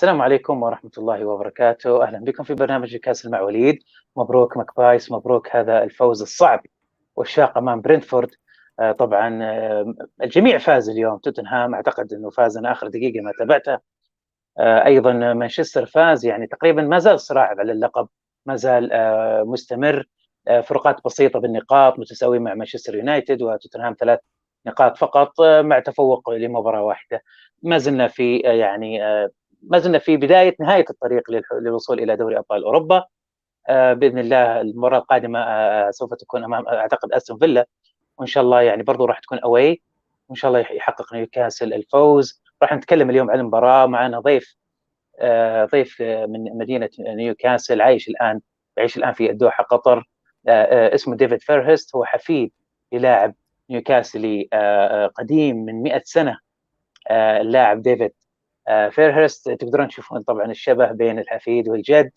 السلام عليكم ورحمة الله وبركاته. أهلا بكم في برنامج نيوكاسل مع وليد. مبروك مكبايس، مبروك هذا الفوز الصعب والشاق أمام برينتفورد. طبعا الجميع فاز اليوم. توتنهام أعتقد أنه فاز، أنا آخر دقيقة ما تابعته. أيضا مانشستر فاز، يعني تقريبا ما زال الصراع على اللقب، ما زال مستمر. فروقات بسيطة بالنقاط، متساوي مع مانشستر يونايتد، وتوتنهام 3 نقاط فقط مع تفوق لمباراة واحدة. ما زلنا في ما زلنا في نهاية الطريق للوصول إلى دوري أبطال أوروبا. بإذن الله المباراة القادمة سوف تكون أمام أعتقد أستون فيلا، وإن شاء الله يعني برضو راح تكون أواي، وإن شاء الله يحقق نيوكاسل الفوز. راح نتكلم اليوم عن المباراة. معنا ضيف من مدينة نيوكاسل، يعيش الآن في الدوحة قطر. اسمه ديفيد فيرهرست، هو حفيد للاعب نيوكاسلي قديم من 100 سنة. اللاعب ديفيد فيرهرست، تقدرون تشوفون طبعا الشبه بين الحفيد والجد.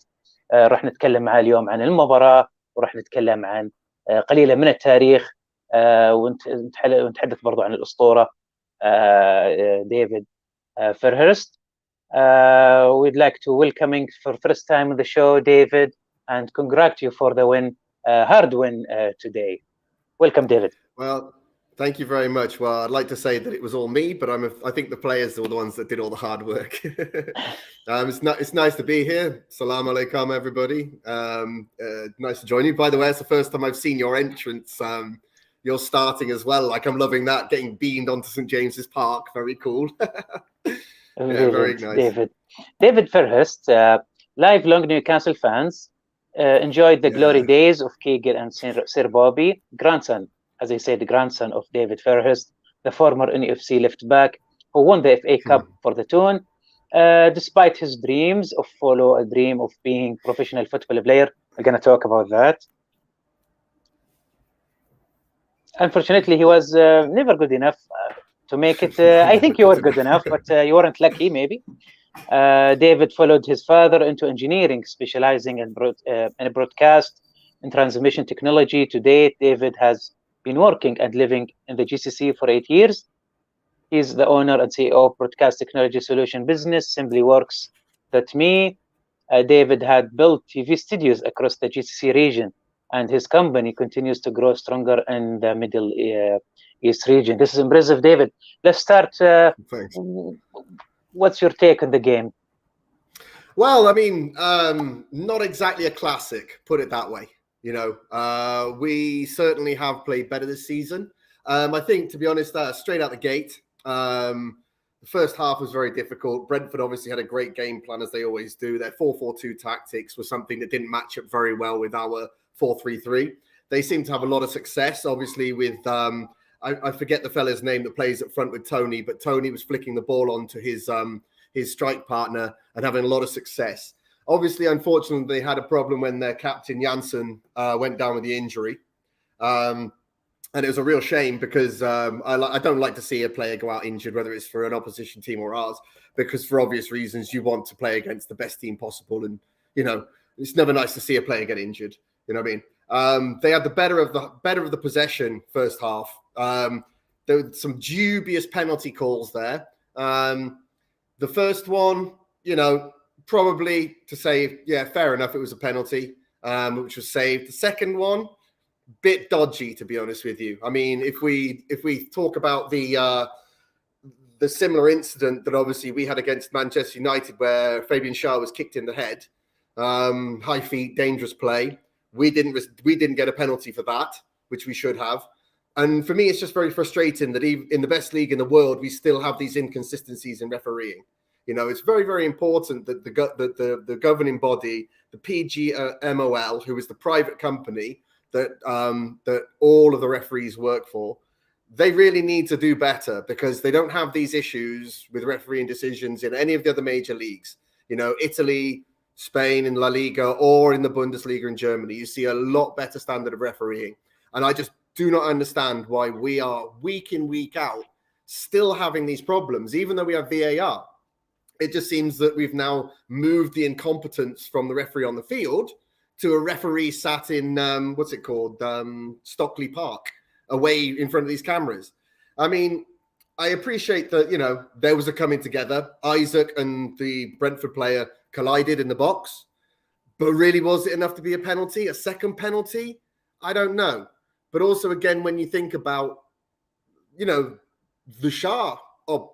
راح نتكلم معاه اليوم عن المباراة، وراح نتكلم عن قليلا من التاريخ، ونتحدث برضو عن الأسطورة ديفيد فيرهرست. We'd like to welcoming for first time on the show, David, and congratulate you for the hard win today. Welcome, David. Well, thank you very much. Well, I'd like to say that it was all me, but I think the players were the ones that did all the hard work. It's nice to be here. Salam alaikum, everybody. Nice to join you. By the way, it's the first time I've seen your entrance. You're starting as well. Like, I'm loving that, getting beamed onto St. James's Park. Very cool. Yeah, very nice. David Fairhurst, lifelong Newcastle fans, enjoyed the glory days of Keegan and Sir Bobby, grandson, as I said, the grandson of David Fairhurst, the former NFC left back who won the FA Cup for the Toon. Despite his dreams of a dream of being professional football player, we're going to talk about that. Unfortunately, he was never good enough to make it. I think you were good enough, but you weren't lucky, maybe. David followed his father into engineering, specializing in broadcast and transmission technology. To date, David has been working and living in the GCC for 8 years. He's the owner and CEO of Broadcast Technology Solution Business, SimplyWorks.me. David had built TV studios across the GCC region, and his company continues to grow stronger in the Middle East region. This is impressive, David. Let's start. Thanks. What's your take on the game? Well, I mean, not exactly a classic, put it that way. You know, we certainly have played better this season. I think, to be honest, straight out the gate, the first half was very difficult. Brentford obviously had a great game plan, as they always do. Their 4-4-2 tactics was something that didn't match up very well with our 4-3-3. They seem to have a lot of success, obviously, with I forget the fella's name that plays up front with Tony, but Tony was flicking the ball onto his strike partner and having a lot of success. Obviously, unfortunately, they had a problem when their captain Janssen went down with the injury. And it was a real shame because I don't like to see a player go out injured, whether it's for an opposition team or ours, because for obvious reasons, you want to play against the best team possible. And, you know, it's never nice to see a player get injured. You know what I mean? They had the better of the possession first half. There were some dubious penalty calls there. The first one, you know, probably to say, yeah, fair enough, it was a penalty, which was saved. The second one, bit dodgy, to be honest with you. I mean, if we talk about the similar incident that obviously we had against Manchester United, where Fabian Schär was kicked in the head, high feet, dangerous play. We didn't get a penalty for that, which we should have. And for me, it's just very frustrating that even in the best league in the world, we still have these inconsistencies in refereeing. You know, it's very, very important that the governing body, the PGMOL, who is the private company that all of the referees work for, they really need to do better because they don't have these issues with refereeing decisions in any of the other major leagues. You know, Italy, Spain in La Liga, or in the Bundesliga in Germany, you see a lot better standard of refereeing. And I just do not understand why we are week in, week out still having these problems, even though we have VAR. It just seems that we've now moved the incompetence from the referee on the field to a referee sat in, what's it called? Stockley Park, away in front of these cameras. I mean, I appreciate that, there was a coming together. Isaac and the Brentford player collided in the box. But really, was it enough to be a penalty? A second penalty? I don't know. But also, again, when you think about, the Shah of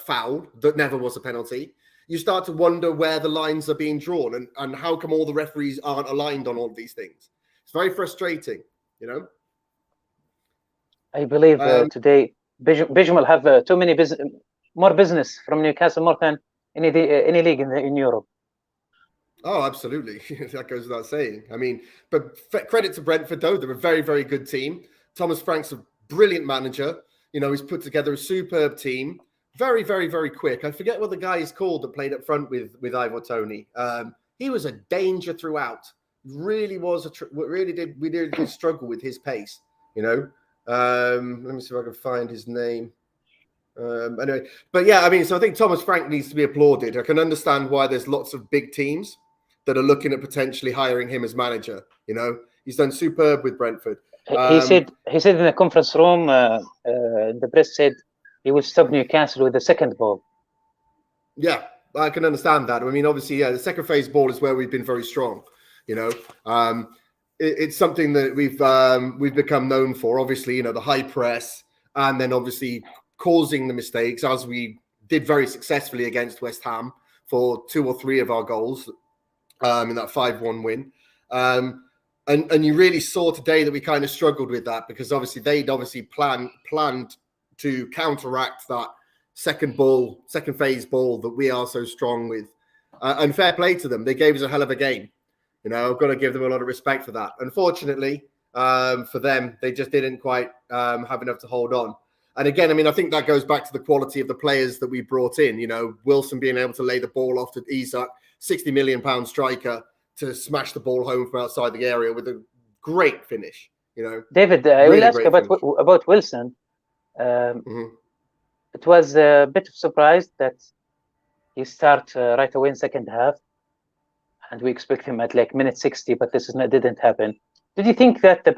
foul that never was a penalty, you start to wonder where the lines are being drawn and how come all the referees aren't aligned on all of these things. It's very frustrating, I believe today Bijum will have more business from Newcastle more than any league in Europe. Oh, absolutely. That goes without saying. I mean, but credit to Brentford, though. They're a very, very good team. Thomas Frank's a brilliant manager. He's put together a superb team. Very, very, very quick. I forget what the guy is called that played up front with Ivor Toney. He was a danger throughout. Really was. We did struggle with his pace, Let me see if I can find his name. Anyway, but yeah, I mean, so I think Thomas Frank needs to be applauded. I can understand why there's lots of big teams that are looking at potentially hiring him as manager. He's done superb with Brentford. He said in the conference room, the press said he will stop Newcastle with the second ball. Yeah, I can understand that. I mean, obviously, the second phase ball is where we've been very strong. It's something that we've become known for. Obviously, the high press, and then obviously causing the mistakes, as we did very successfully against West Ham for 2 or 3 of our goals in that 5-1 win. And you really saw today that we kind of struggled with that, because obviously they'd planned to counteract that second phase ball that we are so strong with. And fair play to them. They gave us a hell of a game. I've got to give them a lot of respect for that. Unfortunately, for them, they just didn't quite have enough to hold on. And again, I mean, I think that goes back to the quality of the players that we brought in. Wilson being able to lay the ball off to Isaac, £60 million striker, to smash the ball home from outside the area with a great finish. David, I will ask about Wilson. It was a bit of surprise that he start right away in second half, and we expect him at like minute 60, but didn't happen. Did you think that the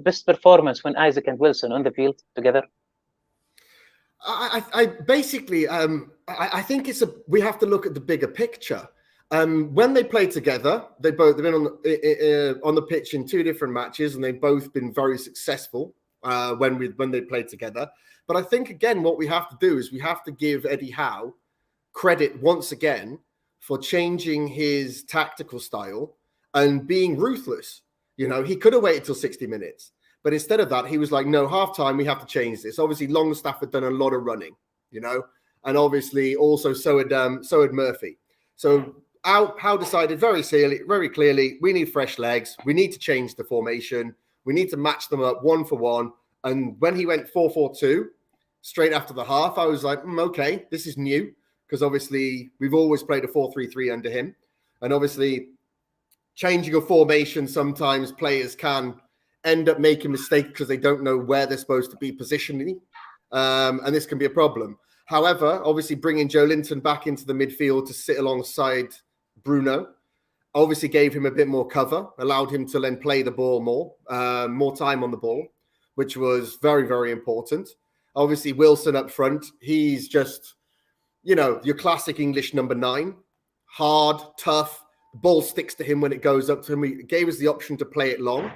best performance when Isaac and Wilson on the field together? I basically I think we have to look at the bigger picture. When they play together, they've been on the pitch in 2 different matches, and they've both been very successful when they play together. But I think, again, what we have to do is we have to give Eddie Howe credit once again for changing his tactical style and being ruthless. He could have waited till 60 minutes, but instead of that, he was like, no, half-time, we have to change this. Obviously, Longstaff had done a lot of running, and obviously also so had Murphy. So Howe decided very clearly, we need fresh legs. We need to change the formation. We need to match them up 1 for 1. And when he went 4-4-2 straight after the half, I was like, okay, this is new, because obviously we've always played a 4-3-3 under him. And obviously changing a formation, sometimes players can end up making mistakes because they don't know where they're supposed to be positioning. And this can be a problem. However, obviously bringing Joe Linton back into the midfield to sit alongside Bruno obviously gave him a bit more cover, allowed him to then play the ball more time on the ball, which was very, very important. Obviously, Wilson up front, he's just, your classic English number 9, hard, tough. The ball sticks to him when it goes up to him. He gave us the option to play it long,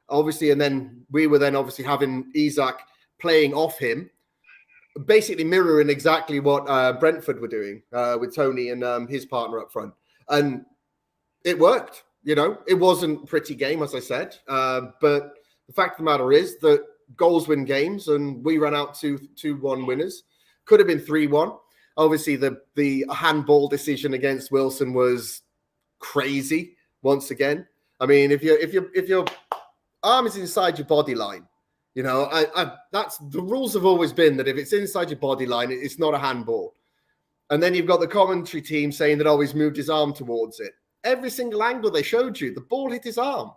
obviously, and then we were then obviously having Isaac playing off him, basically mirroring exactly what Brentford were doing with Tony and his partner up front. And it worked, It wasn't a pretty game, as I said. But the fact of the matter is that goals win games, and we ran out 2-1 winners. Could have been 3-1. Obviously, the handball decision against Wilson was crazy once again. I mean, if your arm is inside your body line, that's the rules have always been that if it's inside your body line, it's not a handball. And then you've got the commentary team saying that he's moved his arm towards it. Every single angle they showed you, the ball hit his arm,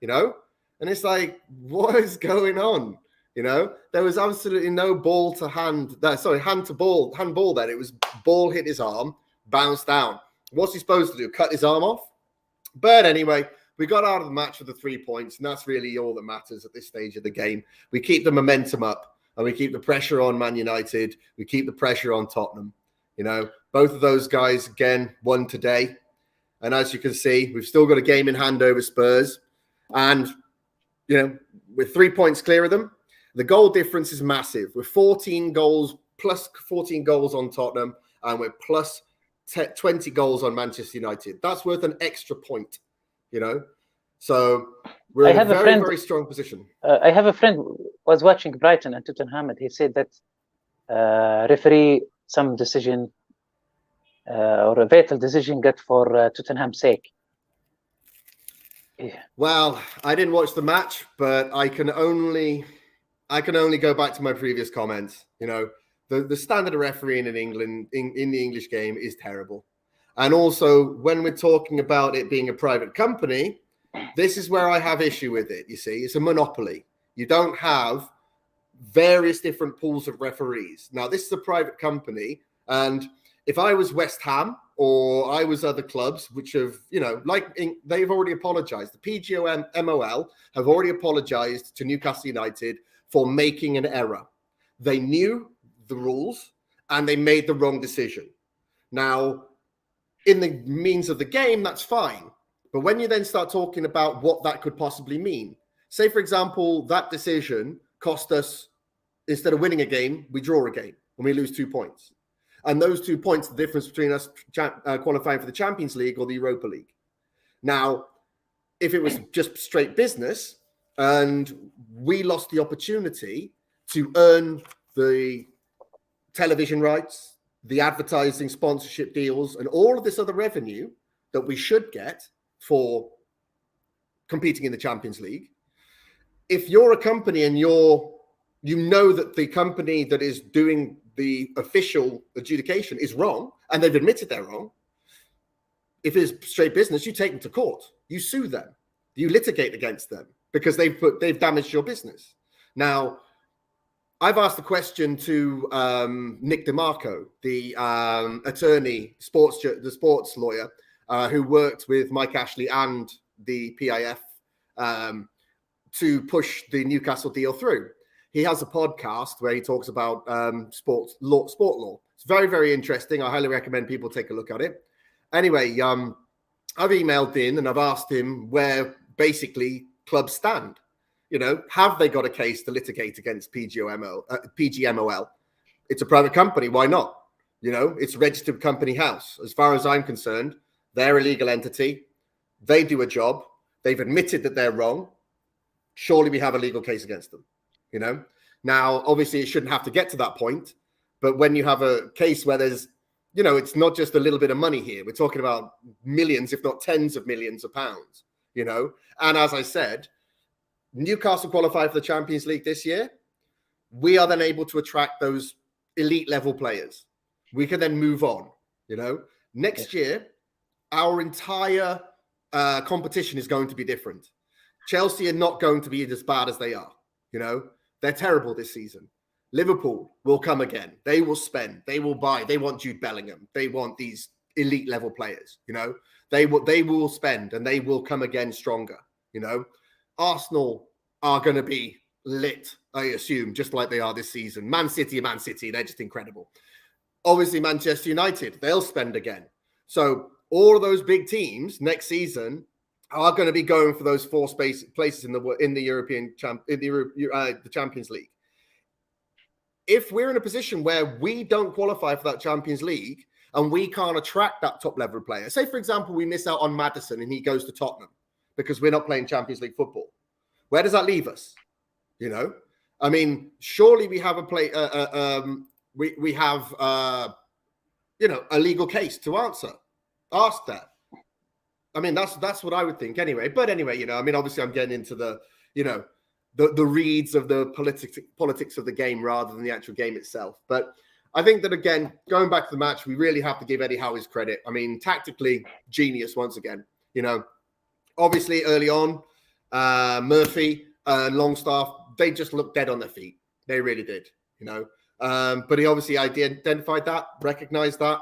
and it's like, what is going on? There was absolutely no ball to hand. Hand to ball, handball. Then it was ball hit his arm, bounced down. What's he supposed to do? Cut his arm off? But anyway, we got out of the match with the 3 points, and that's really all that matters at this stage of the game. We keep the momentum up. and we keep the pressure on Man United. We keep the pressure on Tottenham. You know, both of those guys, again, won today. And as you can see, we've still got a game in hand over Spurs. And, you know, we're 3 points clear of them. The goal difference is massive. We're 14 goals, plus 14 goals on Tottenham, and we're plus 20 goals on Manchester United. That's worth an extra point, you know. So we're in a very, very strong position. I have a friend who was watching Brighton and Tottenham, and he said that referee some decision or a vital decision got for Tottenham's sake. Yeah. Well, I didn't watch the match, but I can only go back to my previous comments. You know, the standard of refereeing in England in the English game is terrible. And also, when we're talking about it being a private company, this is where I have issue with it. You see, it's a monopoly. You don't have various different pools of referees. Now, this is a private company, and if I was West Ham or I was other clubs, which have, you know, they've already apologized. The MOL have already apologized to Newcastle United for making an error. They knew the rules and they made the wrong decision. Now, in the means of the game, that's fine. But when you then start talking about what that could possibly mean, say, for example, that decision cost us, instead of winning a game, we draw a game and we lose 2 points. And those 2 points, the difference between us qualifying for the Champions League or the Europa League. Now, if it was just straight business and we lost the opportunity to earn the television rights, the advertising sponsorship deals, and all of this other revenue that we should get for competing in the Champions League, if you're a company and you know that the company that is doing the official adjudication is wrong, and they've admitted they're wrong, if it's straight business, you take them to court, you sue them, you litigate against them because they've damaged your business. Now, I've asked the question to Nick DeMarco, the attorney, the sports lawyer, who worked with Mike Ashley and the PIF to push the Newcastle deal through. He has a podcast where he talks about sport law. It's very, very interesting. I highly recommend people take a look at it. Anyway, I've emailed in and I've asked him where basically clubs stand. You know, have they got a case to litigate against PGMOL? It's a private company. Why not? You know, it's registered company house. As far as I'm concerned, they're a legal entity. They do a job. They've admitted that they're wrong. Surely we have a legal case against them. You know, now, obviously, it shouldn't have to get to that point. But when you have a case where there's, you know, it's not just a little bit of money here. We're talking about millions, if not tens of millions of pounds, you know. And as I said, Newcastle qualified for the Champions League this year. We are then able to attract those elite level players. We can then move on, you know. Next year, our entire competition is going to be different. Chelsea are not going to be as bad as they are, you know. They're terrible this season. Liverpool will come again. They will spend. They will buy. They want Jude Bellingham. They want these elite level players. You know, they will spend and they will come again stronger. You know, Arsenal are going to be lit, I assume, just like they are this season. Man City, they're just incredible. Obviously, Manchester United, they'll spend again. So all of those big teams next season are going to be going for those four places in the Champions League. If we're in a position where we don't qualify for that Champions League and we can't attract that top level player, say, for example, we miss out on Maddison and he goes to Tottenham because we're not playing Champions League football, where does that leave us? You know, I mean, surely we have we have a legal case to ask that. I mean, that's what I would think anyway. But anyway, you know, I mean, obviously I'm getting into the reeds of the politics of the game rather than the actual game itself. But I think that, again, going back to the match, we really have to give Eddie Howe his credit. I mean, tactically, genius once again. You know, obviously early on, Murphy and Longstaff, they just looked dead on their feet. They really did, you know. But he obviously identified that, recognized that,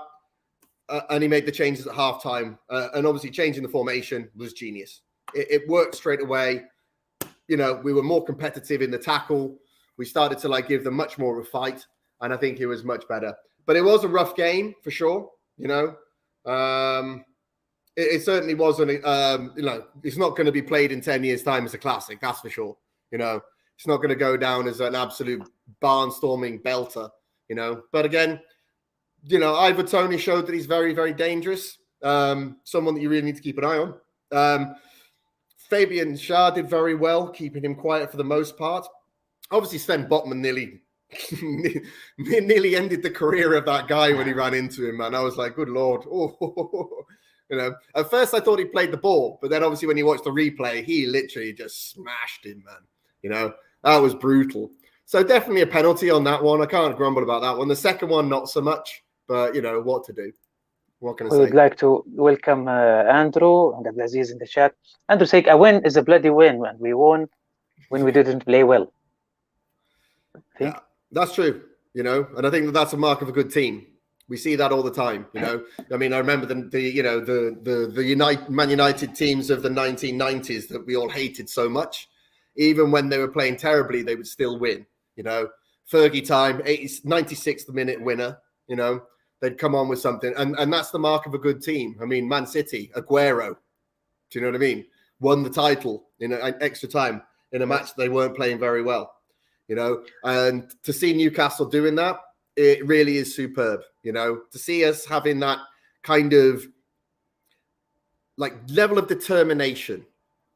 and he made the changes at halftime. And obviously changing the formation was genius. It worked straight away. You know, we were more competitive in the tackle. We started to like give them much more of a fight, and I think it was much better. But it was a rough game for sure. You know, it certainly wasn't. You know, it's not going to be played in 10 years' time as a classic. That's for sure. You know, it's not going to go down as an absolute barnstorming belter. You know, but again, you know, Ivor Toney showed that he's very, very dangerous. Someone that you really need to keep an eye on. Fabian Schär did very well, keeping him quiet for the most part. Obviously, Sven Botman nearly ended the career of that guy when he ran into him, man. I was like, good Lord. Oh. You know, at first I thought he played the ball, but then obviously when you watch the replay, he literally just smashed him, man. You know, that was brutal. So definitely a penalty on that one. I can't grumble about that one. The second one, not so much, but you know, what to do. What can I say? We would like to welcome Andrew and Abdulaziz in the chat. Andrew saying, a win is a bloody win, and we won when we didn't play well. Yeah, that's true, you know, and I think that's a mark of a good team. We see that all the time, you know. I mean, I remember the Man United teams of the 1990s that we all hated so much. Even when they were playing terribly, they would still win, you know. Fergie time, 96th minute winner, you know. They'd come on with something, and that's the mark of a good team. I mean, Man City, Aguero, do you know what I mean? Won the title in extra time in a match they weren't playing very well, you know. And to see Newcastle doing that, it really is superb, you know, to see us having that kind of like level of determination.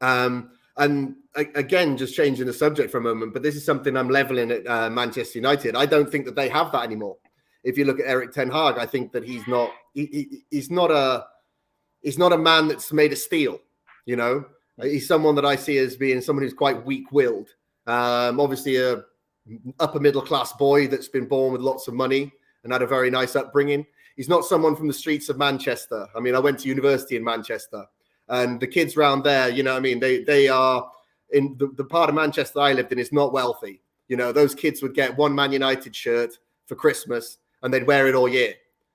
And again, just changing the subject for a moment, but this is something I'm leveling at Manchester United. I don't think that they have that anymore. If you look at Erik ten Hag, I think that he's not a man that's made of steel, you know. He's someone that I see as being someone who's quite weak-willed. Obviously a upper middle class boy that's been born with lots of money and had a very nice upbringing. He's not someone from the streets of Manchester. I mean, I went to university in Manchester, and the kids around there, you know what I mean, they are in the part of Manchester I lived in is not wealthy. You know, those kids would get one Man United shirt for Christmas and they'd wear it all year.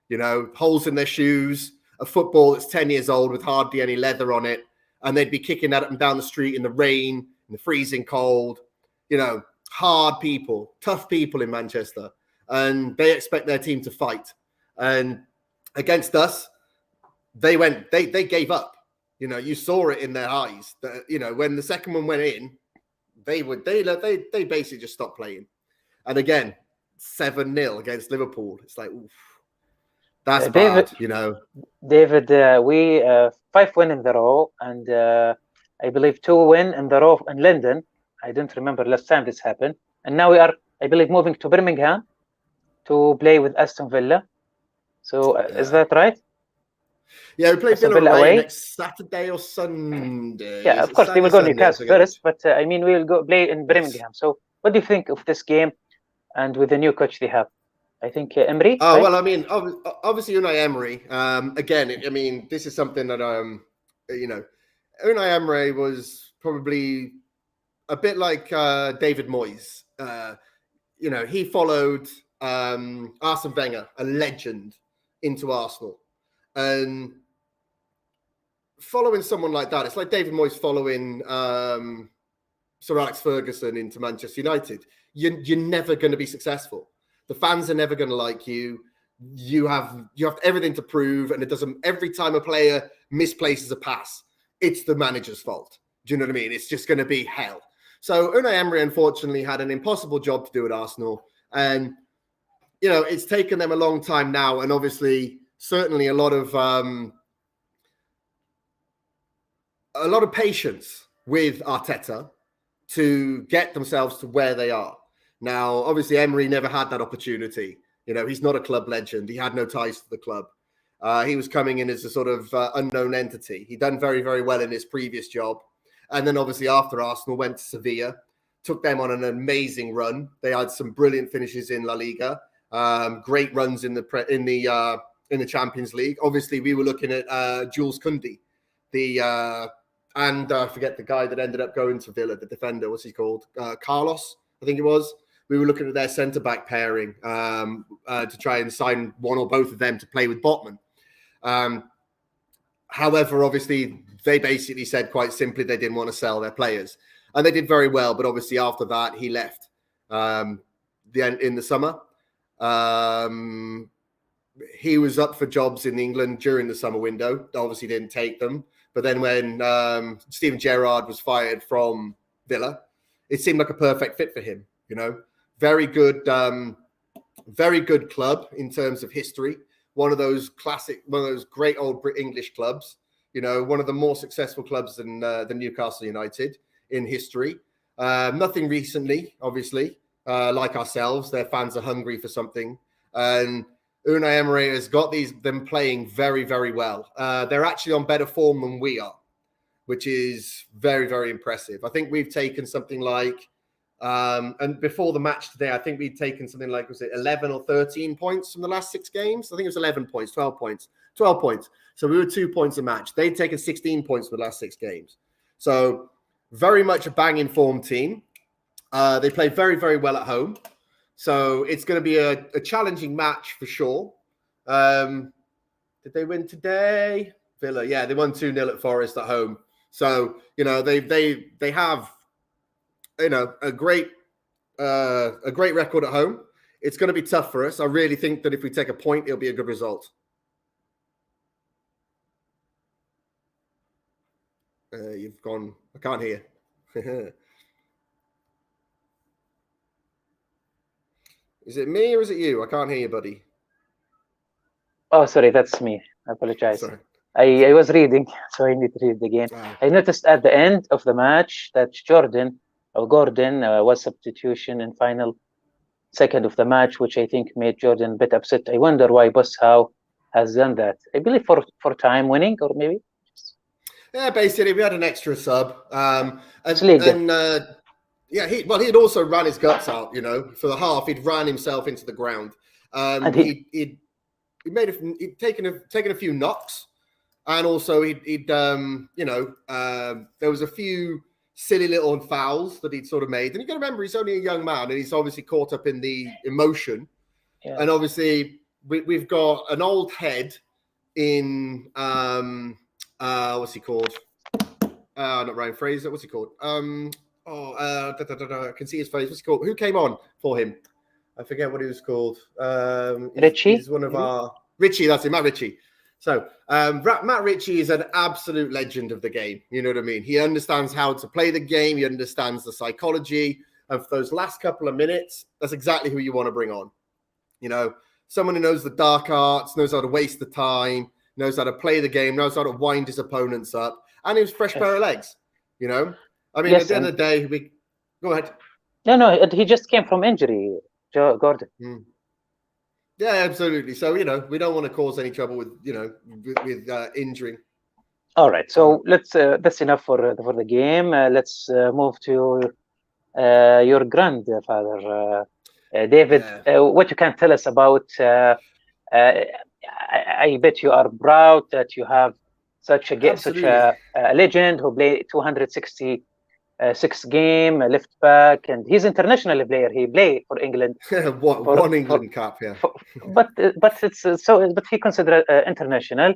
You know, holes in their shoes, a football that's 10 years old with hardly any leather on it, and they'd be kicking that up and down the street in the rain, in the freezing cold. You know, hard people, tough people in Manchester, and they expect their team to fight. And against us, they gave up. You know, you saw it in their eyes that, you know, when the second one went in, they basically just stopped playing. And again, 7-0 against Liverpool. It's like, oof, that's David, bad, you know. David, we 5 win in the row, and I believe 2 win in the row in London. I don't remember last time this happened. And now we are, I believe, moving to Birmingham to play with Aston Villa. So is that right? Yeah, we play Villa away next Saturday or Sunday. Yeah, of course, they will go Newcastle first, but I mean, we will go play in Birmingham. So what do you think of this game and with the new coach they have? I think Emery. Oh, right? well, I mean, obviously Unai Emery. Again, I mean, this is something that, you know, Unai Emery was probably a bit like David Moyes. You know, he followed Arsene Wenger, a legend, into Arsenal. And following someone like that, it's like David Moyes following Sir Alex Ferguson into Manchester United. You're never going to be successful. The fans are never going to like you. You have everything to prove, and it doesn't. Every time a player misplaces a pass, it's the manager's fault. Do you know what I mean? It's just going to be hell. So Unai Emery, unfortunately, had an impossible job to do at Arsenal, and you know it's taken them a long time now, and obviously, certainly a lot of patience with Arteta to get themselves to where they are. Now, obviously, Emery never had that opportunity. You know, he's not a club legend. He had no ties to the club. He was coming in as a sort of unknown entity. He'd done very, very well in his previous job. And then obviously after Arsenal, went to Sevilla, took them on an amazing run. They had some brilliant finishes in La Liga, great runs in the Champions League. Obviously, we were looking at Jules Koundé, and I forget the guy that ended up going to Villa, the defender. What's he called? Carlos, I think it was. We were looking at their centre-back pairing to try and sign one or both of them to play with Botman. However, obviously, they basically said quite simply they didn't want to sell their players. And they did very well, but obviously after that, he left. in the summer. He was up for jobs in England during the summer window. Obviously didn't take them. But then when Steven Gerrard was fired from Villa, it seemed like a perfect fit for him. Very good club in terms of history. One of those great old English clubs. One of the more successful clubs than Newcastle United in history. Nothing recently, obviously. Like ourselves, their fans are hungry for something. And Unai Emery has got them playing very, very well. They're actually on better form than we are, which is very, very impressive. I think we've taken something like, and before the match today, I think we'd taken something like, was it 11 or 13 points from the last 6 games? I think it was 11 points, 12 points. So we were 2 points a match. They'd taken 16 points for the last 6 games. So very much a banging form team. They play very, very well at home. So it's going to be a challenging match for sure. Did they win today? Villa, yeah, they won 2-0 at Forest at home. So, they have, a great record at home. It's going to be tough for us. I really think that if we take a point, it'll be a good result. You've gone, I can't hear. Is it me or is it you? I can't hear you, buddy. Oh, sorry, that's me. I apologize. Sorry. I was reading, so I need to read again. I noticed at the end of the match that Gordon was substitution in final second of the match, which I think made Jordan a bit upset. I wonder why Bosshow has done that. I believe for time winning, or maybe. Yeah, basically we had an extra sub. He'd also run his guts out, for the half. He'd ran himself into the ground. And he'd taken a few knocks, and also there was a few silly little fouls that he'd sort of made. And you got to remember, he's only a young man, and he's obviously caught up in the emotion. Yeah. And obviously, we've got an old head in what's he called? Not Ryan Fraser. What's he called? I can see his face. What's he called? Who came on for him? I forget what he was called. Richie? He's one of our... Richie, that's it, Matt Ritchie. So, Matt Ritchie is an absolute legend of the game. You know what I mean? He understands how to play the game. He understands the psychology. And for those last couple of minutes, that's exactly who you want to bring on. Someone who knows the dark arts, knows how to waste the time, knows how to play the game, knows how to wind his opponents up. And he was a fresh pair of legs, I mean, yes, at the end of the day, go ahead. No, he just came from injury, Gordon. Yeah, absolutely. So, we don't want to cause any trouble with injuring. All right. So that's enough for the game. Let's move to your grandfather, David. Yeah. What you can tell us about, I bet you are proud that you have such a legend who played 266 game, left back, and he's international player. He played for England. one England cap, yeah. But he considered international.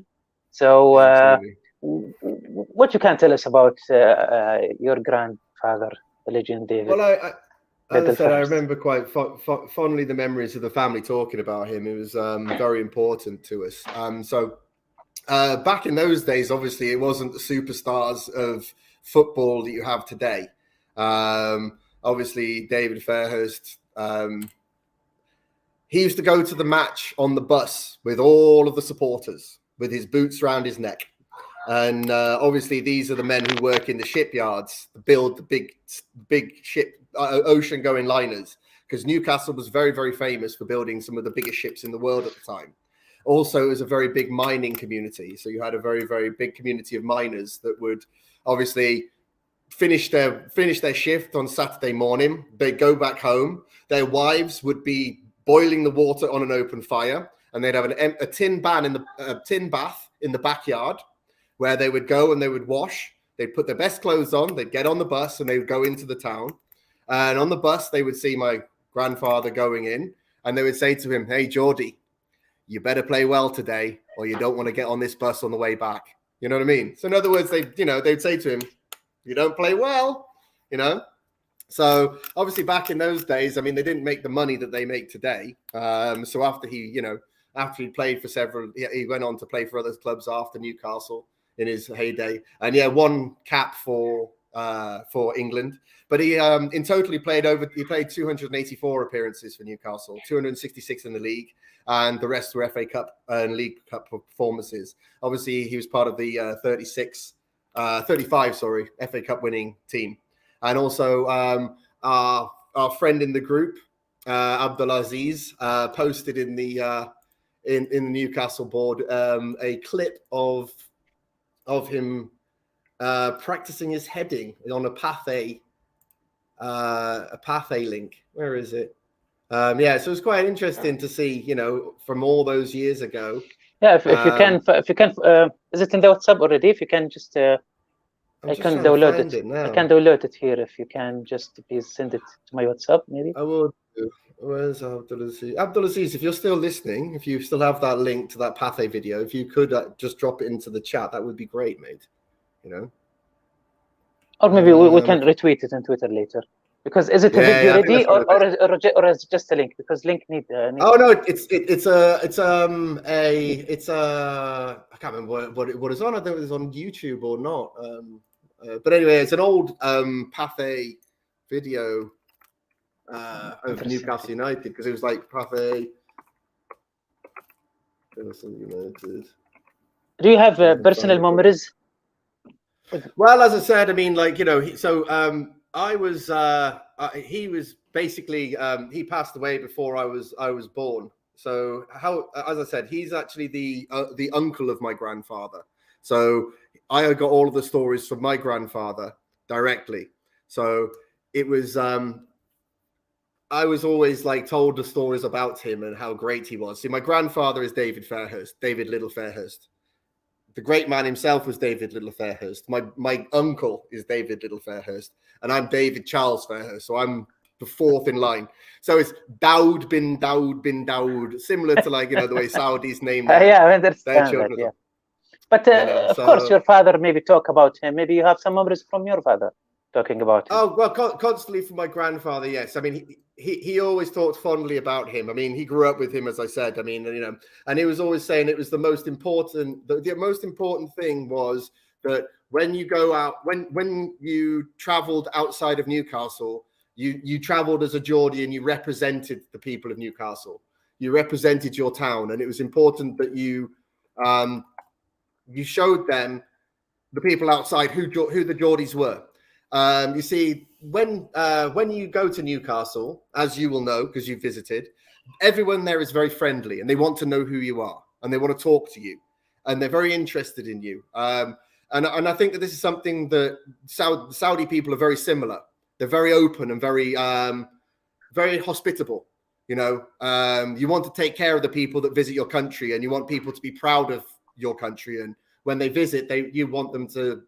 So what you can tell us about your grandfather, the legend David? Well, as I said, I remember quite fondly the memories of the family talking about him. It was very important to us. Back in those days, obviously, it wasn't the superstars of football that you have today. Obviously, David Fairhurst, he used to go to the match on the bus with all of the supporters, with his boots around his neck. And obviously, these are the men who work in the shipyards, build the big ship, ocean-going liners, because Newcastle was very, very famous for building some of the biggest ships in the world at the time. Also, it was a very big mining community. So you had a very, very big community of miners that would obviously finish their shift on Saturday morning. They'd go back home. Their wives would be boiling the water on an open fire, and they'd have a tin bath in the backyard where they would go and they would wash. They'd put their best clothes on. They'd get on the bus and they would go into the town. And on the bus, they would see my grandfather going in, and they would say to him, "Hey, Geordie, you better play well today, or you don't want to get on this bus on the way back." You know what I mean? So in other words, they'd say to him, "You don't play well," So obviously back in those days, I mean, they didn't make the money that they make today. So after he played for several, he went on to play for other clubs after Newcastle in his heyday. And yeah, one cap for England. But he in total he played 284 appearances for Newcastle, 266 in the league, and the rest were FA Cup and League Cup performances. Obviously, he was part of the 35 FA Cup winning team. And also our friend in the group, Abdulaziz, posted in the Newcastle board a clip of him practicing his heading on a Pathé link. Where is it? So it's quite interesting to see, from all those years ago. Yeah, if you can, is it in the WhatsApp already? If you can just. I can download it now. I can download it here. If you can just please send it to my WhatsApp, maybe. I will do. Where's Abdulaziz? Abdulaziz, if you're still listening, if you still have that link to that Pathé video, if you could just drop it into the chat, that would be great, mate. Or maybe we can retweet it on Twitter later. Because is it a video ready or is it just a link? Because link need. Oh no, it's I can't remember what it's on. I don't know if it's on YouTube or not. But anyway, it's an old Pathé video of Newcastle United, because it was like Pathé United. Do you have personal memories? Well, as I said, I mean, he was basically he passed away before I was born. So as I said, he's actually the uncle of my grandfather. So I got all of the stories from my grandfather directly. So it was I was always told the stories about him and how great he was. See, my grandfather is David Little Fairhurst. The great man himself was David Little Fairhurst. My uncle is David Little Fairhurst, and I'm David Charles Fairhurst. So I'm the fourth in line. So it's Daoud bin Daoud, similar to the way Saudis name their, yeah, I understand that, yeah. But of course, your father, maybe talk about him. Maybe you have some memories from your father talking about him. Oh, well, constantly from my grandfather, yes. I mean, he always talked fondly about him. I mean, he grew up with him, as I said. I mean, and he was always saying it was the most important. The most important thing was that when you go out, when you traveled outside of Newcastle, you traveled as a Geordie and you represented the people of Newcastle. You represented your town, and it was important that you showed them, the people outside, who the Geordies were. You see, when you go to Newcastle, as you will know because you've visited, everyone there is very friendly and they want to know who you are and they want to talk to you and they're very interested in you. And I think that this is something that Saudi people are very similar. They're very open and very very hospitable. You want to take care of the people that visit your country, and you want people to be proud of your country. And when they visit, you want them to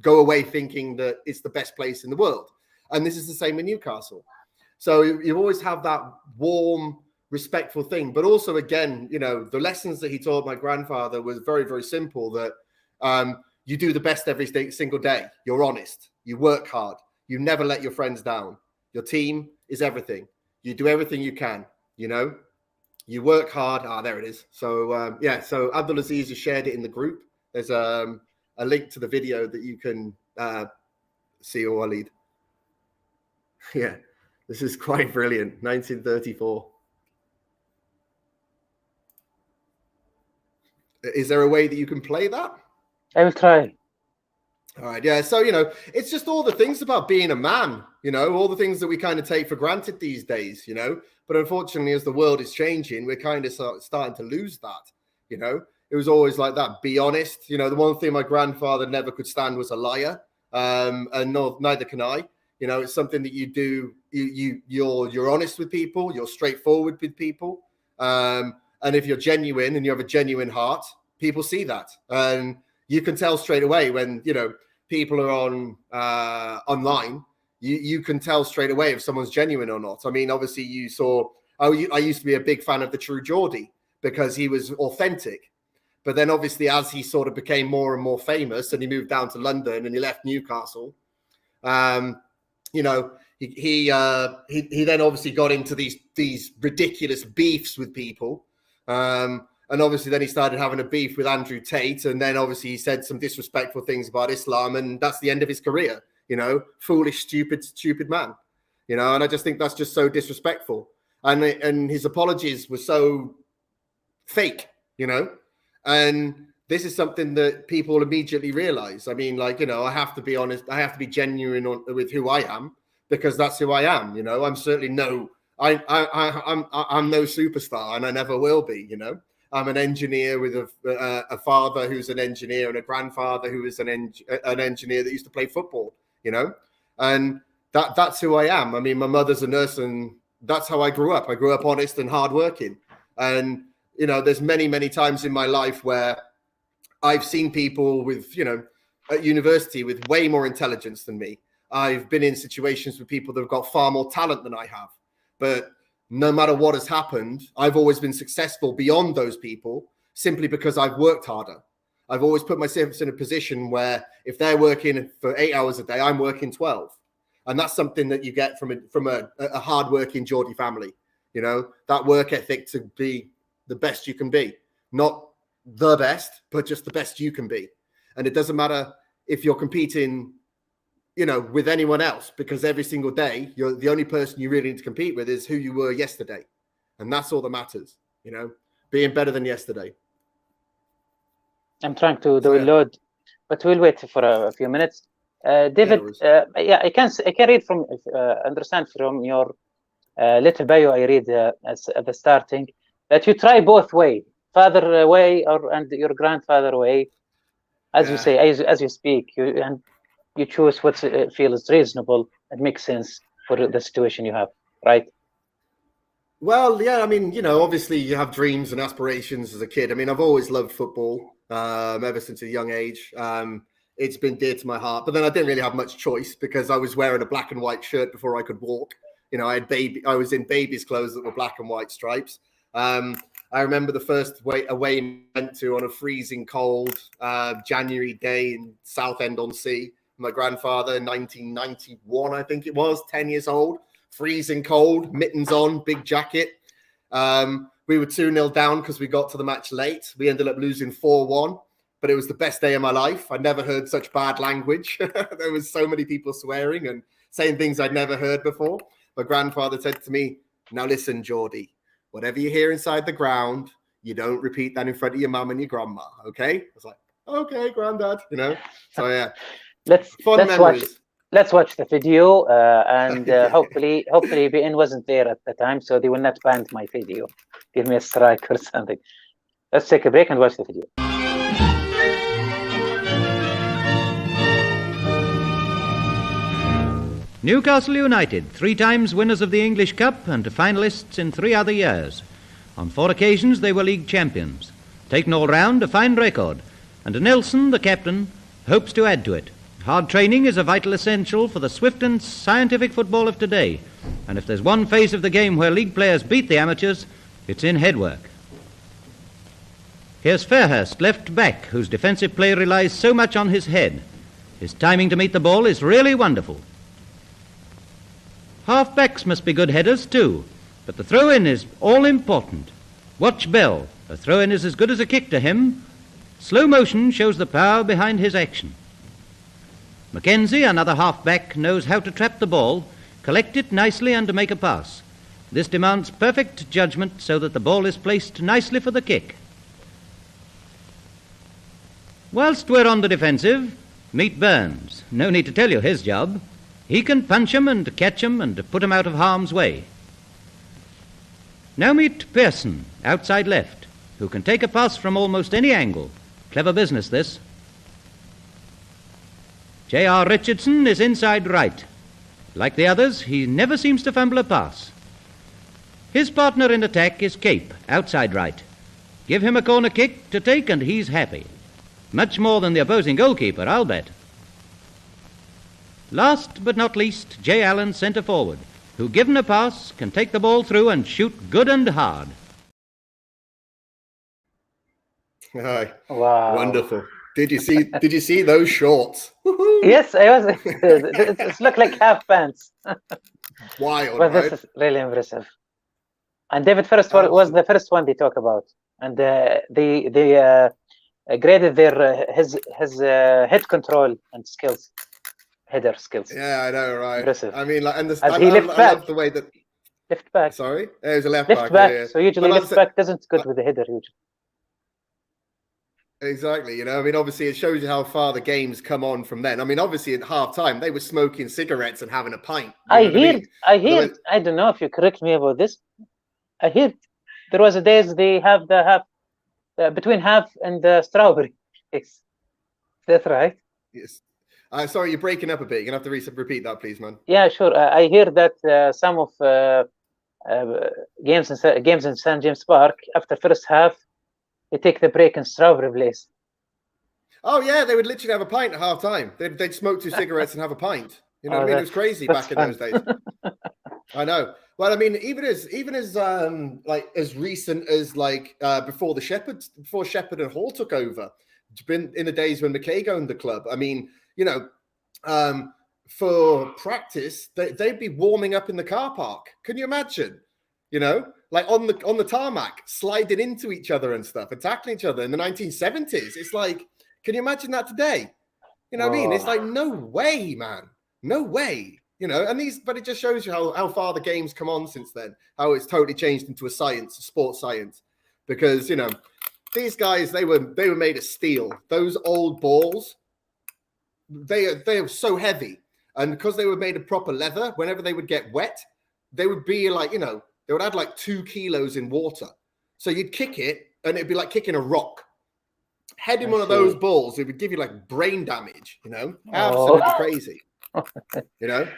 go away thinking that it's the best place in the world. And this is the same in Newcastle. So you always have that warm, respectful thing. But also, again, the lessons that he taught my grandfather was very, very simple, that you do the best every single day. You're honest. You work hard. You never let your friends down. Your team is everything. You do everything you can, You work hard. There it is. So, so Abdulaziz has shared it in the group. There's a link to the video that you can see, or Waleed. Yeah, this is quite brilliant. 1934. Is there a way that you can play that? I will try. All right, yeah. So, it's just all the things about being a man, all the things that we kind of take for granted these days, But unfortunately, as the world is changing, we're kind of starting to lose that, It was always like that. Be honest. The one thing my grandfather never could stand was a liar. And neither can I. It's something that you do. You're honest with people. You're straightforward with people. And if you're genuine and you have a genuine heart, people see that. And you can tell straight away when, people are on online. You can tell straight away if someone's genuine or not. I mean, obviously you saw, I used to be a big fan of the True Geordie because he was authentic. But then obviously as he sort of became more and more famous and he moved down to London and he left Newcastle, he then obviously got into these ridiculous beefs with people. And obviously then he started having a beef with Andrew Tate. And then obviously he said some disrespectful things about Islam. And that's the end of his career, foolish, stupid man, And I just think that's just so disrespectful. And his apologies were so fake, And this is something that people immediately realize. I mean, I have to be honest. I have to be genuine with who I am, because that's who I am. I'm certainly I'm no superstar, and I never will be. I'm an engineer with a father who's an engineer and a grandfather who is an engineer that used to play football. And that's who I am. I mean, my mother's a nurse, and that's how I grew up. I grew up honest and hardworking. And there's many times in my life where I've seen people with at university with way more intelligence than me. I've been in situations with people that have got far more talent than I have. But no matter what has happened, I've always been successful beyond those people simply because I've worked harder. I've always put myself in a position where if they're working for 8 hours a day, I'm working 12. And that's something that you get from a hardworking Geordie family. That work ethic to be the best you can be. Not the best, but just the best you can be. And it doesn't matter if you're competing with anyone else, because every single day, you're the only person you really need to compete with is who you were yesterday. And that's all that matters, being better than yesterday. I'm trying to download, but we'll wait for a few minutes. David, I can read from, understand from your little bio, I read at the starting that you try both way, father way and your grandfather way. As you say, as you speak, you choose what feels reasonable and makes sense for the situation you have, right? Well, yeah, I mean, obviously you have dreams and aspirations as a kid. I mean, I've always loved football ever since a young age. It's been dear to my heart, but then I didn't really have much choice because I was wearing a black and white shirt before I could walk. I was in baby's clothes that were black and white stripes. I remember the first away I went to on a freezing cold January day in Southend-on-Sea. My grandfather in 1991, I think it was, 10 years old, freezing cold, mittens on, big jacket. We were 2-0 down because we got to the match late. We ended up losing 4-1, but it was the best day of my life. I never heard such bad language. There was so many people swearing and saying things I'd never heard before. My grandfather said to me, "Now listen, Geordie, whatever you hear inside the ground, you don't repeat that in front of your mum and your grandma, okay?" I was like, "Okay, granddad," So yeah. Let's watch the video and hopefully BN wasn't there at the time, so they will not ban my video, give me a strike or something. Let's take a break and watch the video. Newcastle United, 3 times winners of the English Cup and finalists in 3 other years. On 4 occasions they were league champions. Taken all round, a fine record, and Nelson, the captain, hopes to add to it. Hard training is a vital essential for the swift and scientific football of today, and if there's one phase of the game where league players beat the amateurs, it's in headwork. Here's Fairhurst, left back, whose defensive play relies so much on his head. His timing to meet the ball is really wonderful. Half-backs must be good headers too, but the throw-in is all-important. Watch Bell. A throw-in is as good as a kick to him. Slow motion shows the power behind his action. Mackenzie, another half-back, knows how to trap the ball, collect it nicely and to make a pass. This demands perfect judgment so that the ball is placed nicely for the kick. Whilst we're on the defensive, meet Burns. No need to tell you his job. He can punch 'em and catch 'em and put 'em out of harm's way. Now meet Pearson, outside left, who can take a pass from almost any angle. Clever business, this. J.R. Richardson is inside right. Like the others, he never seems to fumble a pass. His partner in attack is Cape, outside right. Give him a corner kick to take and he's happy. Much more than the opposing goalkeeper, I'll bet. Last but not least, J. Allen, centre forward, who, given a pass, can take the ball through and shoot good and hard. Wow. Wonderful. Did you see those shorts? Yes, I was. It looked like half pants. Wild, But right? this is really impressive. And David Fairhurst was the first one they talk about, and they graded their his head control and skills, header skills. Yeah, I know, right? Impressive. I mean, like, and As he left back. I love the way that Left back. Sorry, it was a left back. Yeah. So usually But left back doesn't good with the header usually. Exactly. You know, I mean, obviously it shows you how far the game's come on from then. I mean, obviously at half time they were smoking cigarettes and having a pint. I hear. I don't know if you correct me about this. I hear there was a days they have the half between half and the strawberry. Yes, that's right. Yes. Sorry, you're breaking up a bit. You're gonna have to repeat that, please, man. Yeah, sure. I hear that some of games in St. James Park after first half they take the break in strawberry place. Oh yeah, they would literally have a pint at half time. They'd smoke 2 cigarettes and have a pint. You know what I mean? It was crazy back in those days. I know. Well, I mean, even as like as recent as like before Shepherd and Hall took over, it's been in the days when McKay owned the club. I mean, you know, for practice, they'd be warming up in the car park. Can you imagine? You know, like on the tarmac, sliding into each other and stuff, and tackling each other in the 1970s. It's like, can you imagine that today? You know what I mean? It's like, no way, man. No way. You know, but it just shows you how far the game's come on since then, how it's totally changed into a sports science. Because, you know, these guys, they were made of steel. Those old balls, they were so heavy. And because they were made of proper leather, whenever they would get wet, they would be like, you know, they would add like 2 kilos in water. So you'd kick it and it'd be like kicking a rock. Heading one of those balls, it would give you like brain damage, you know? Absolutely crazy. You know?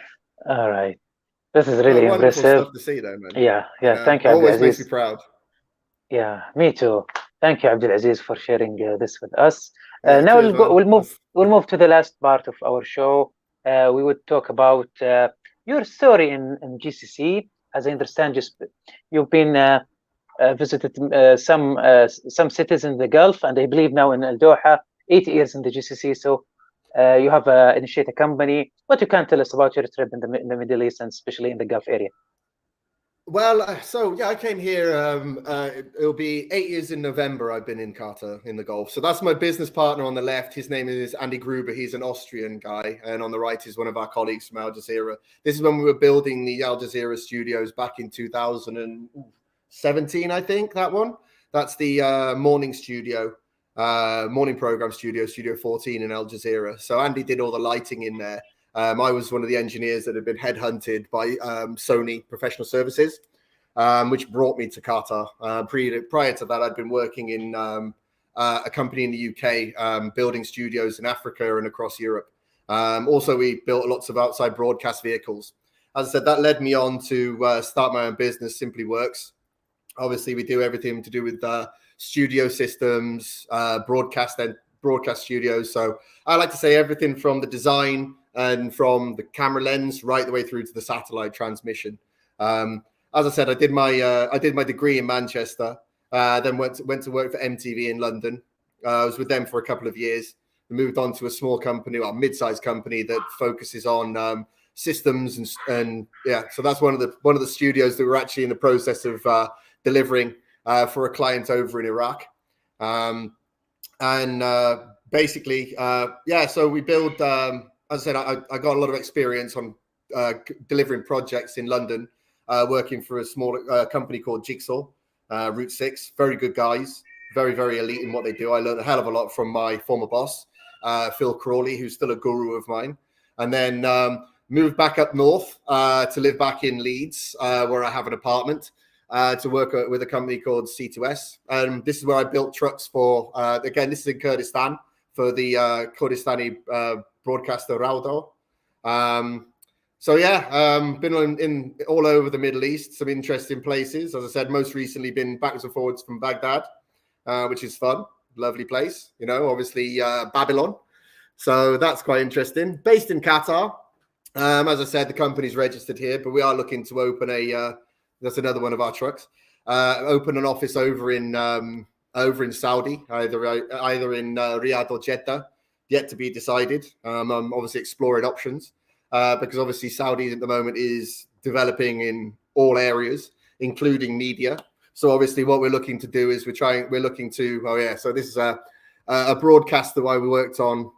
All right. This is really impressive stuff to see though, man. Yeah. Thank you, always Abdulaziz. makes me proud. Yeah, me too. Thank you, Abdulaziz, for sharing this with us. Now we'll move to the last part of our show. We would talk about your story in GCC. As I understand, you've been visited some cities in the Gulf, and I believe now in Al Doha, 8 years in the GCC. So you have initiated a company. What you can tell us about your trip in the Middle East, and especially in the Gulf area? Well, so yeah, I came here. It'll be 8 years in November. I've been in Qatar in the Gulf. So that's my business partner on the left. His name is Andy Gruber. He's an Austrian guy, and on the right is one of our colleagues from Al Jazeera. This is when we were building the Al Jazeera studios back in 2017, I think. That one. That's the morning studio, morning program studio, Studio 14 in Al Jazeera. So Andy did all the lighting in there. I was one of the engineers that had been headhunted by Sony Professional Services, which brought me to Qatar. Prior to that, I'd been working in a company in the UK, building studios in Africa and across Europe. Also, we built lots of outside broadcast vehicles. As I said, that led me on to start my own business, Simply Works. Obviously, we do everything to do with studio systems, broadcast studios. So I like to say everything from the design and from the camera lens right the way through to the satellite transmission. As I said, I did my degree in Manchester, then went to work for MTV in London. I was with them for a couple of years. We moved on to a small company, or mid-sized company that focuses on systems and yeah. So that's one of the studios that we're actually in the process of delivering for a client over in Iraq. Basically, so we build. As I said, I got a lot of experience on delivering projects in London, working for a small company called Jigsaw, Route 6. Very good guys, very, very elite in what they do. I learned a hell of a lot from my former boss, Phil Crawley, who's still a guru of mine. And then moved back up north to live back in Leeds, where I have an apartment, to work with a company called C2S. And this is where I built trucks for, again, this is in Kurdistan, for the Kurdistani broadcaster Raudo. Been in all over the Middle East, some interesting places. As I said, most recently been backwards and forwards from Baghdad, which is fun, lovely place. You know, obviously Babylon. So that's quite interesting. Based in Qatar. As I said, the company's registered here, but we are looking to open that's another one of our trucks. Open an office over in over in Saudi, either in Riyadh or Jeddah, yet to be decided. I'm obviously exploring options because obviously Saudi at the moment is developing in all areas, including media. So obviously what we're looking to do is so this is a broadcast that I worked on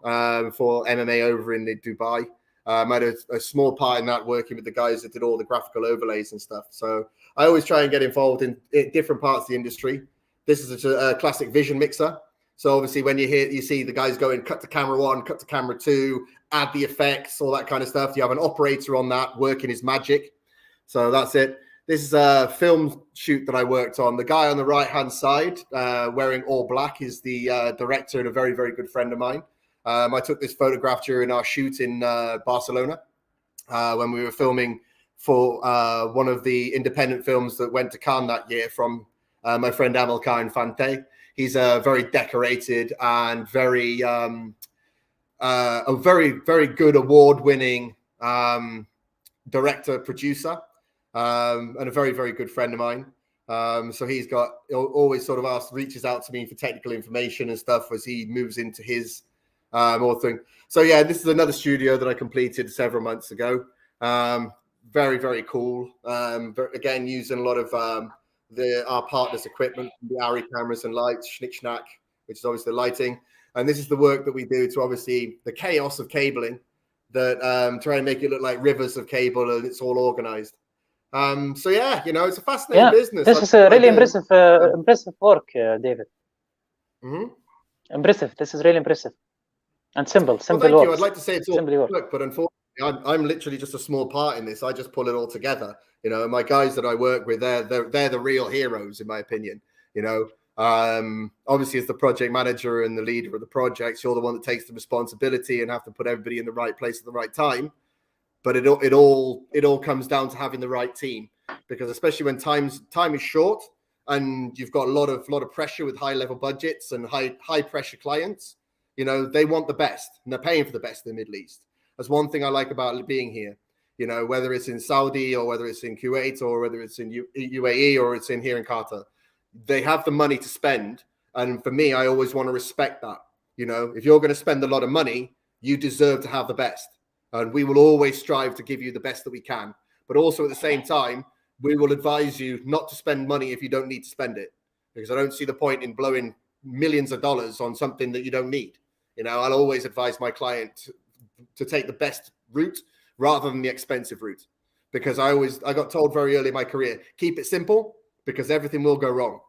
for MMA over in Dubai. I had a small part in that, working with the guys that did all the graphical overlays and stuff. So I always try and get involved in different parts of the industry. This is a classic vision mixer. So obviously when you see the guys going, cut to camera 1, cut to camera 2, add the effects, all that kind of stuff. You have an operator on that working his magic. So that's it. This is a film shoot that I worked on. The guy on the right-hand side wearing all black is the director and a very, very good friend of mine. I took this photograph during our shoot in Barcelona when we were filming for one of the independent films that went to Cannes that year from my friend Amilcar Infante. He's a very decorated and very very good award-winning director, producer, and a very, very good friend of mine. So he's always sort of reaches out to me for technical information and stuff as he moves into his authoring. So yeah, this is another studio that I completed several months ago. Very, very cool. Again, using a lot of our partners' equipment, the ARRI cameras and lights, Schnick Schnack, which is obviously the lighting. And this is the work that we do to obviously the chaos of cabling that try and make it look like rivers of cable and it's all organized. So yeah, it's a fascinating business. This is a really impressive work, David. Mm-hmm. Impressive. This is really impressive and simple. Thank works. you. I'd like to say it's all work, but unfortunately, I'm literally just a small part in this. I just pull it all together. My guys that I work with, they're the real heroes, in my opinion. Obviously, as the project manager and the leader of the projects, you're the one that takes the responsibility and have to put everybody in the right place at the right time. But it all comes down to having the right team, because especially when time is short and you've got a lot of pressure with high level budgets and high pressure clients, they want the best and they're paying for the best in the Middle East. That's one thing I like about being here. Whether it's in Saudi or whether it's in Kuwait or whether it's in UAE or it's in here in Qatar, they have the money to spend. And for me, I always want to respect that. If you're going to spend a lot of money, you deserve to have the best. And we will always strive to give you the best that we can. But also at the same time, we will advise you not to spend money if you don't need to spend it. Because I don't see the point in blowing millions of dollars on something that you don't need. I'll always advise my client to take the best route rather than the expensive route. Because I got told very early in my career, keep it simple because everything will go wrong.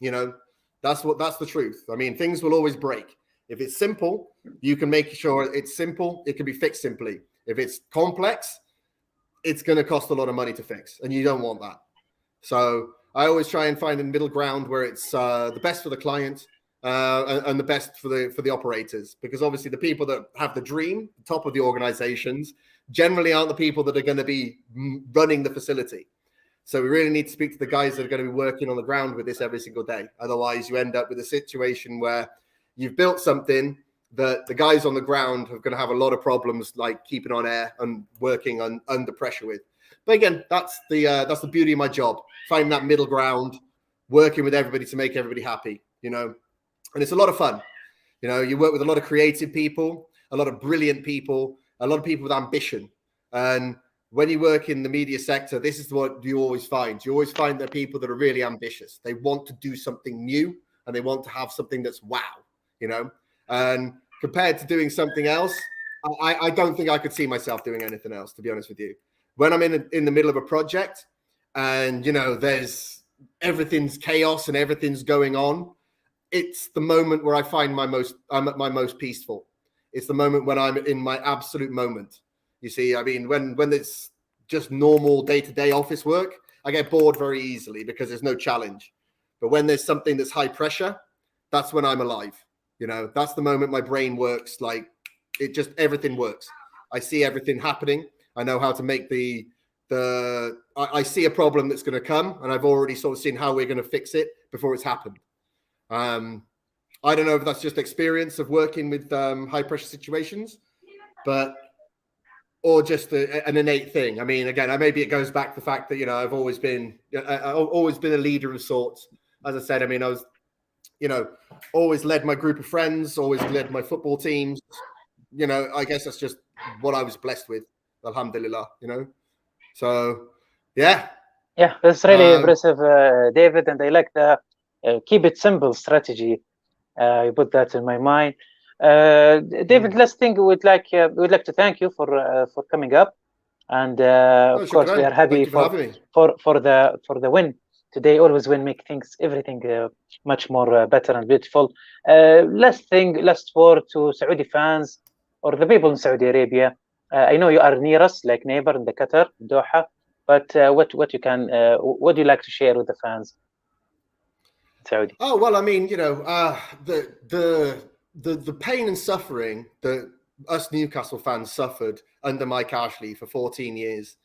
That's the truth. I mean, things will always break. If it's simple, you can make sure it's simple. It can be fixed simply. If it's complex, it's going to cost a lot of money to fix, and you don't want that. So I always try and find a middle ground where it's the best for the client and the best for the operators, because obviously the people that have the dream, the top of the organizations, generally aren't the people that are going to be running the facility. So we really need to speak to the guys that are going to be working on the ground with this every single day. Otherwise, you end up with a situation where you've built something that the guys on the ground are going to have a lot of problems, like keeping on air and working under pressure with. But again, that's the beauty of my job, finding that middle ground, working with everybody to make everybody happy, and it's a lot of fun. You work with a lot of creative people, a lot of brilliant people, a lot of people with ambition. And when you work in the media sector, this is what you always find. You always find that people that are really ambitious. They want to do something new and they want to have something that's wow. And compared to doing something else, I don't think I could see myself doing anything else, to be honest with you. When I'm in the middle of a project and, there's everything's chaos and everything's going on, it's the moment where I find I'm at my most peaceful. It's the moment when I'm in my absolute moment. You see, I mean, when it's just normal day-to-day office work, I get bored very easily because there's no challenge. But when there's something that's high pressure, that's when I'm alive. That's the moment my brain works. Like everything works. I see everything happening. I know how to make I see a problem that's going to come, and I've already sort of seen how we're going to fix it before it's happened. I don't know if that's just experience of working with high pressure situations, or just an innate thing. I mean, again, maybe it goes back to the fact that, I've always been a leader of sorts. As I said, I mean, I was always led my group of friends, always led my football teams. I guess that's just what I was blessed with. Alhamdulillah, So, yeah. Yeah, that's really impressive, David. And I like the keep it simple strategy. You put that in my mind. David, last thing we'd like to thank you for coming up, and of course we are happy for the win today. Always win make everything much more better and beautiful. Last word to Saudi fans or the people in Saudi Arabia. I know you are near us, like neighbor in the Qatar, Doha. But what do you like to share with the fans in Saudi? Oh well, I mean, the pain and suffering that us Newcastle fans suffered under Mike Ashley for 14 years.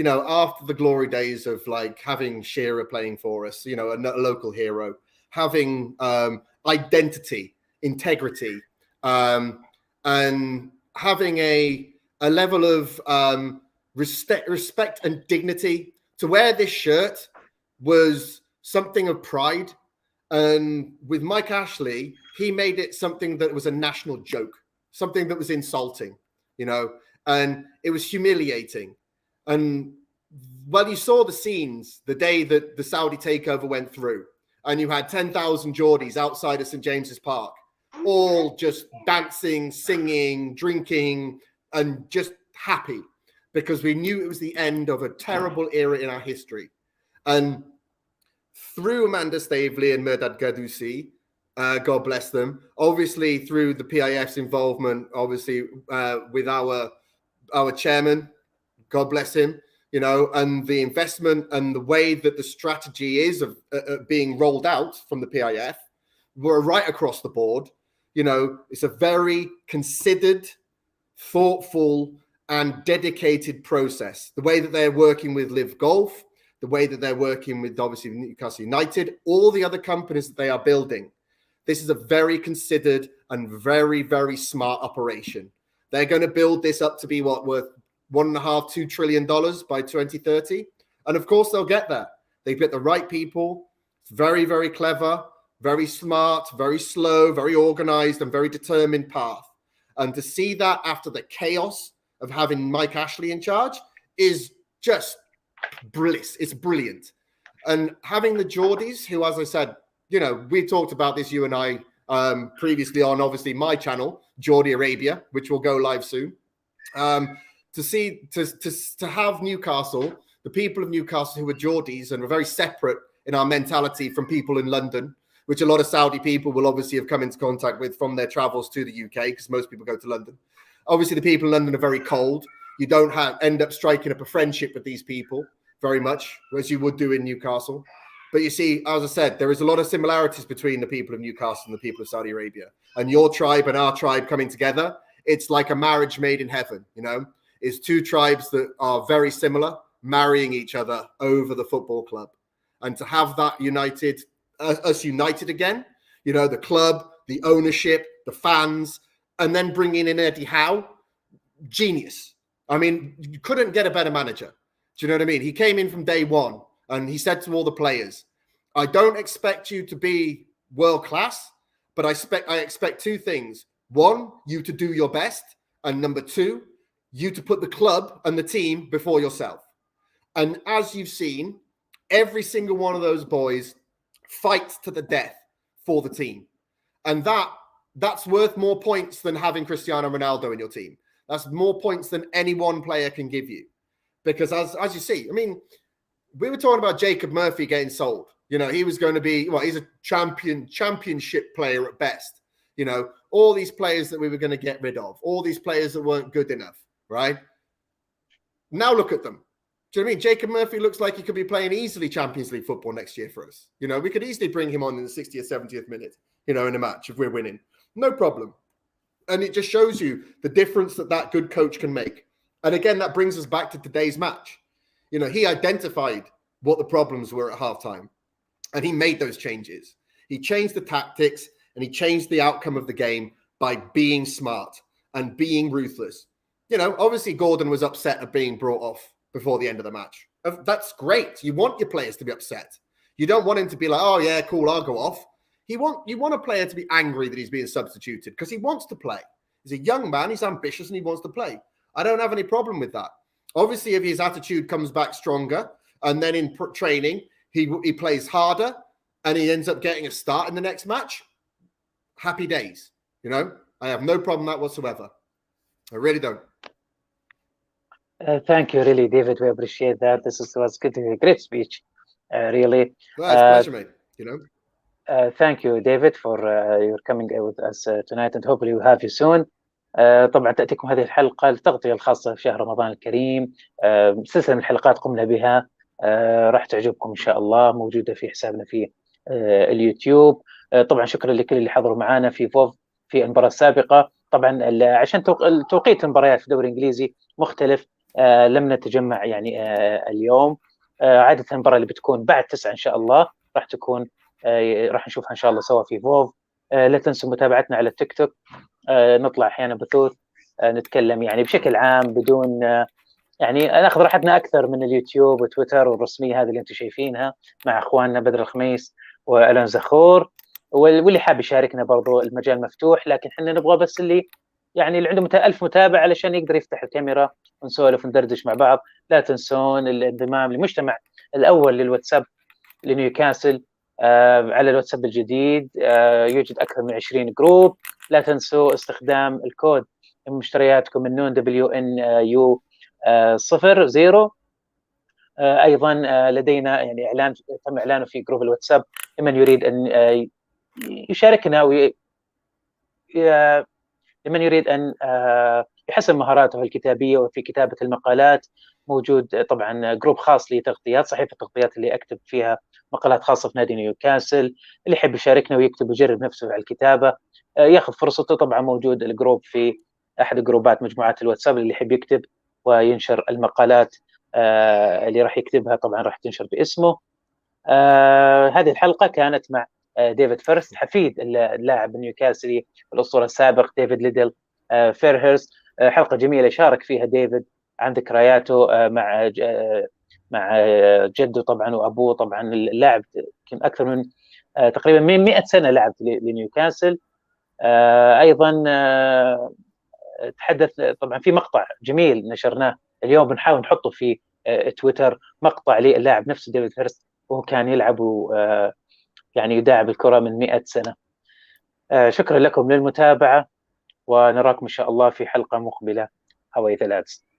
After the glory days of like having Shearer playing for us, a local hero, having identity, integrity, and having a level of respect and dignity to wear this shirt was something of pride. And with Mike Ashley, he made it something that was a national joke, something that was insulting, and it was humiliating. And you saw the scenes the day that the Saudi takeover went through, and you had 10,000 Geordies outside of St. James's Park, all just dancing, singing, drinking, and just happy, because we knew it was the end of a terrible era in our history. And through Amanda Staveley and Mehrdad Ghadousi, God bless them, obviously through the PIF's involvement, obviously with our chairman, God bless him, and the investment and the way that the strategy is of being rolled out from the PIF, were right across the board. It's a very considered, thoughtful, and dedicated process. The way that they're working with Live Golf, the way that they're working with obviously Newcastle United, all the other companies that they are building. This is a very considered and very, very smart operation. They're going to build this up to be worth $1.5–2 trillion by 2030. And of course they'll get there. They've got the right people. It's very, very clever, very smart, very slow, very organized, and very determined path. And to see that after the chaos of having Mike Ashley in charge is just bliss. It's brilliant. And having the Geordies, who, as I said, we talked about this, you and I, previously on obviously my channel, Geordie Arabia, which will go live soon. To have Newcastle, the people of Newcastle who are Geordies and are very separate in our mentality from people in London, which a lot of Saudi people will obviously have come into contact with from their travels to the UK, because most people go to London. Obviously, the people in London are very cold. You don't end up striking up a friendship with these people very much, as you would do in Newcastle. But you see, as I said, there is a lot of similarities between the people of Newcastle and the people of Saudi Arabia. And your tribe and our tribe coming together, it's like a marriage made in heaven, It's two tribes that are very similar, marrying each other over the football club. And to have that united, us united again, the club, the ownership, the fans, and then bringing in Eddie Howe, genius. I mean, you couldn't get a better manager. Do you know what I mean? He came in from day one and he said to all the players, I don't expect you to be world class, but I expect two things. One, you to do your best. And number two, you to put the club and the team before yourself. And as you've seen, every single one of those boys fights to the death for the team. And that's worth more points than having Cristiano Ronaldo in your team. That's more points than any one player can give you. Because as you see, I mean, we were talking about Jacob Murphy getting sold. He was going to be, he's a championship player at best. All these players that we were going to get rid of, all these players that weren't good enough, right? Now look at them. Do you know what I mean? Jacob Murphy looks like he could be playing easily Champions League football next year for us. We could easily bring him on in the 60th, 70th minute, in a match if we're winning. No problem. And it just shows you the difference that good coach can make. And again, that brings us back to today's match. He identified what the problems were at halftime, and he made those changes. He changed the tactics, and he changed the outcome of the game by being smart and being ruthless. Obviously Gordon was upset at being brought off before the end of the match. That's great. You want your players to be upset. You don't want him to be like, oh yeah, cool, I'll go off. you want a player to be angry that he's being substituted because he wants to play. He's a young man, he's ambitious, and he wants to play. I don't have any problem with that. Obviously, if his attitude comes back stronger, and then in training he plays harder, and he ends up getting a start in the next match, happy days. You know, I have no problem with that whatsoever. I really don't. Thank you, really, David. We appreciate that. This was good, a great speech, really. Well, it's a pleasure, mate. You know. Thank you, David, for your coming with us tonight, and hopefully we'll have you soon. طبعا تأتيكم هذه الحلقة التغطية الخاصة في شهر رمضان الكريم. سلسلة من الحلقات قمنا بها، راح تعجبكم إن شاء الله، موجودة في حسابنا في اليوتيوب. طبعا شكرا لكل اللي حضروا معنا في فوف في المباراة السابقة. طبعا عشان توقيت المباريات في الدوري الإنجليزي مختلف، لم نتجمع يعني اليوم. عادة المباراة اللي بتكون بعد 9 إن شاء الله راح تكون، راح نشوفها إن شاء الله سوا في فوف. لا تنسوا متابعتنا على التيك توك، نطلع أحيانا بثوث، نتكلم يعني بشكل عام بدون يعني ناخذ راحتنا أكثر من اليوتيوب وتويتر والرسمية هذه اللي أنتم شايفينها مع أخواننا بدر الخميس وألان زخور. واللي حاب يشاركنا برضو المجال مفتوح، لكن احنا نبغى بس اللي يعني اللي عنده 1000 متابع علشان يقدر يفتح الكاميرا ونسولف وندردش مع بعض. لا تنسون الانضمام للمجتمع الأول للواتساب لنيوكاسل على الواتساب الجديد. يوجد أكثر من 20 جروب. لا تنسوا استخدام الكود مشترياتكم النون WNU 00. أيضا لدينا يعني إعلان تم إعلانه في جروب الواتساب لمن يريد أن يشاركنا لمن يريد أن يحسن مهاراته الكتابية وفي كتابة المقالات. موجود طبعا جروب خاص لتغطيات، صحيفة تغطيات اللي أكتب فيها مقالات خاصة في نادي نيوكاسل. اللي يحب يشاركنا ويكتب ويجرب نفسه على الكتابة ياخذ فرصته. طبعا موجود الجروب في أحد جروبات مجموعات الواتساب، اللي يحب يكتب وينشر المقالات اللي راح يكتبها طبعا راح تنشر باسمه. هذه الحلقة كانت مع ديفيد فيرهرست، حفيد اللاعب النيوكاسلي الأسطورة السابق ديفيد ليدل فيرهرست. حلقة جميلة شارك فيها ديفيد عن ذكرياته مع جده طبعا وأبوه. طبعا اللاعب كان أكثر من تقريبا 100 سنة لعب لنيوكاسل. أيضا تحدث طبعا في مقطع جميل نشرناه اليوم، بنحاول نحطه في تويتر، مقطع للاعب نفسه ديفيد فيرهرست وهو كان يلعب يعني يداعب الكرة من 100 سنة. شكرا لكم للمتابعة، ونراكم إن شاء الله في حلقة مقبلة. How are you, lads?